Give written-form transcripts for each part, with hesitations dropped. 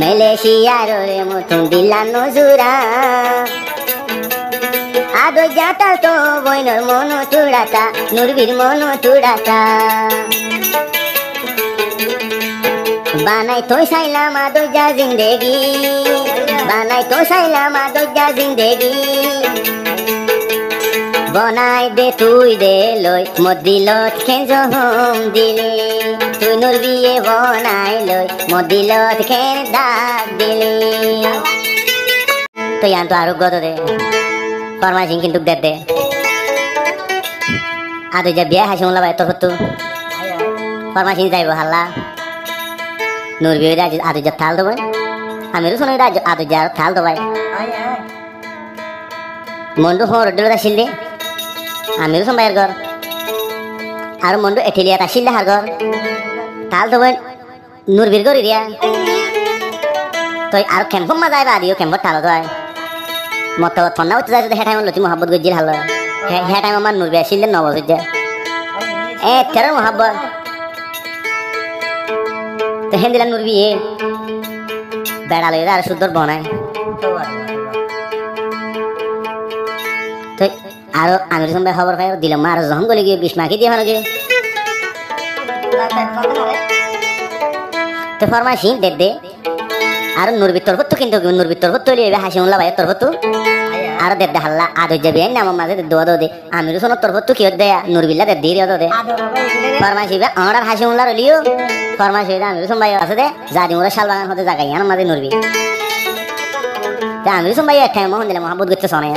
মালয়েশিয়ার মতন দিলা নজুরা আদো যাতা তো বইনর মন চুড়াতা নুরবির মন চুড়াতা বানাই তো সাইলাম আদো যা জিন্দেগি বানাই তো সাইলাম আদো যা জিন্দেগি বনাই দে তুই দে লই মদিলত খেন জহম দিলে তুই নুর বিয়ে বনাই লই মদিলত খেন দাগ দিলে তো ইয়ান তো আরো গদ দে ফরমাইশিং কিন্তু দে দে আদো যা বিয়ে হাসি মোলা ভাই তোর হতো ফরমাইশিং যাইব হাল্লা নুর বিয়ে আদো যা থাল দেবো আমিরও শোনো আদো যা থাল দেবাই মন্ডু ফোন রোডে আসিল আমিরও সম্বাইয়ের ঘর আর মন্ডু এঠিলিয়াত আসিল হার ঘর থাল দেবো নুর বীর গর ইরিয়া তো আর কেম্পম মা যাইবা আদিও কেম্পর থাল হয় মত ঠান্ডা হতে যায় হ্যাঁ টাইম লতি মহাব্বত গজিল হাল হ্যাঁ টাইম আমার নুর বিয়ে আসিল নবজ তেরো মহাব্বত তো হেন দিলা নুর বিয়ে বেড়া লই আর সুন্দর বনায় তো আরো আমির সম্বাই খবর পাই দিলাম আর যখন গলে গিয়ে 20 মাকি দিয়ে নাকি তো ফরমাইশিং দে দে আর নুরবির তরফত তো কিন্তু নুরবির তরফত তৈরি হবে হাসি মোল্লা ভাইয়ের তরফত আর দে হাল্লা আদর যাবি না আমার মাঝে দোয়া দো দে আমির সোনার তরফত তো কি দে নুরবিল্লা দে দিয়ে দে ফরমাইশি আমার আর হাসি মোল্লা রলিও ফরমাইশি আমির সম্বাই আছে দে জাদি মোরা শাল বাগান হতে জায়গায় আর মাঝে নুরবি তা আমির সম্বাই একটা মোহন দিলে মহাব্বত করতে শোনে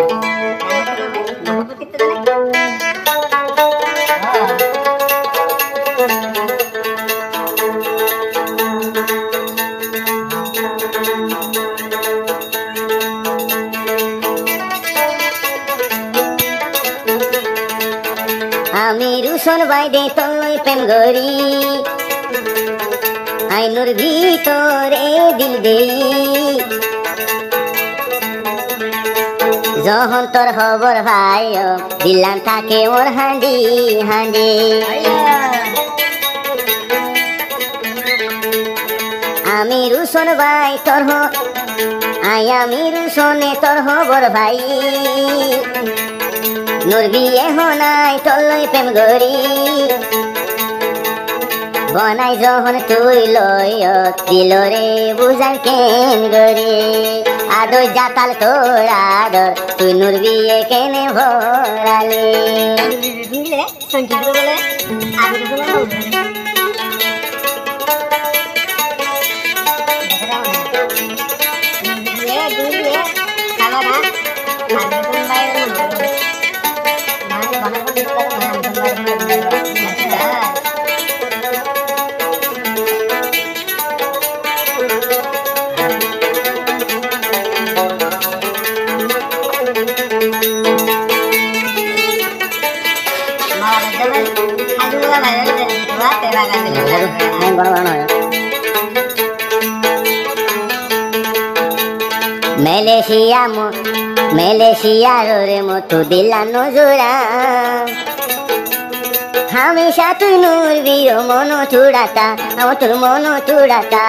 আমি রুশন বাইদে তলই প্রেম গরি আইনুর ভিতরে দিল দেই যখন তোর খবর ভাই দিলাম থাকে ওর হাঁডি হাঁডি আমি রুশন ভাই তোর আমি রুশনে তোর খবর ভাই নুর বিয়ে হনাই তলই প্রেম গরি বনাই যখন তুই লই দিল রে বুঝাই কেন গরি আদো জাতাল তোর আদর তুই নুর বিয়ে কেনে ভরালে মালয়েশিয়ার মতো দিলা নজুরা হামেশা তুই নুর বীর মন চুড়াতা আমার তোর মন চুড়াতা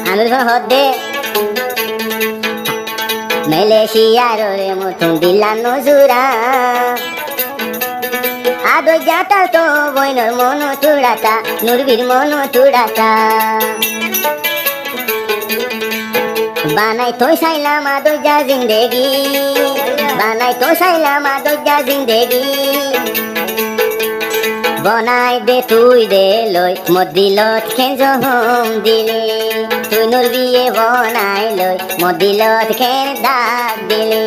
আমির হদে মালয়েশিয়ার মতো দিলা নজুরা আদো যাতা তো বইনর মন চুড়াতা নুরবির মন চুড়াতা বানাই তো সাইলাম আদো যা জিন্দেগি বানাই তো সাইলাম আদো যা জিন্দেগি বনাই দে তুই দে লই মদিলত খেন জহম দিলে তুই নুর বিয়ে বনাই লই মদিলত খেন দাগ দিলে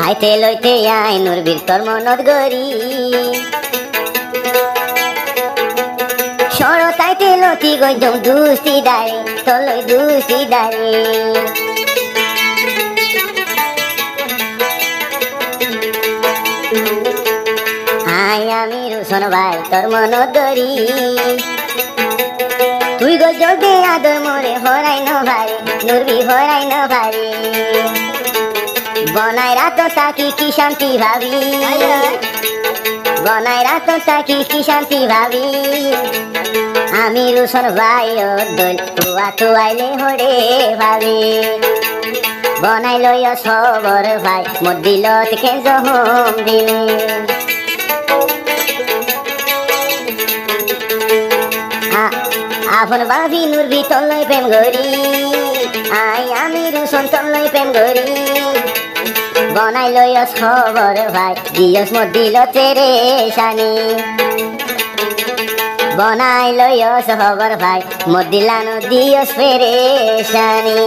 আইতে লইতে আই নুরবির তোর মনত গরি সরতাইতে লতি গইদম দুস্তি দারে তলই দুস্তি দারে আই আমি রুশন ভাই তোর মনত গরি তুই গজল দে আদর মোরে হরাই ন ভারে নুরবি হরাই ন ভারে বনাই রাত তাকি কি শান্তি ভাবি বনাই রাত তাকি কি শান্তি ভাবি আমি রুশন ভাই ও দোল তুয়া তুয়াইলে হরে ভাবি বনাই লই সবর ভাই মোর দিলত কে জহম দিলে আপন ভাবি নুরবি তলই প্রেম গরি আই আমি রুশন তলই প্রেম গরি বনাই লইস খবর ভাই দিয়স মোর দিল তেরে শানি বনাই লইস খবর ভাই মোর দিলানো দিয়স ফেরে শানি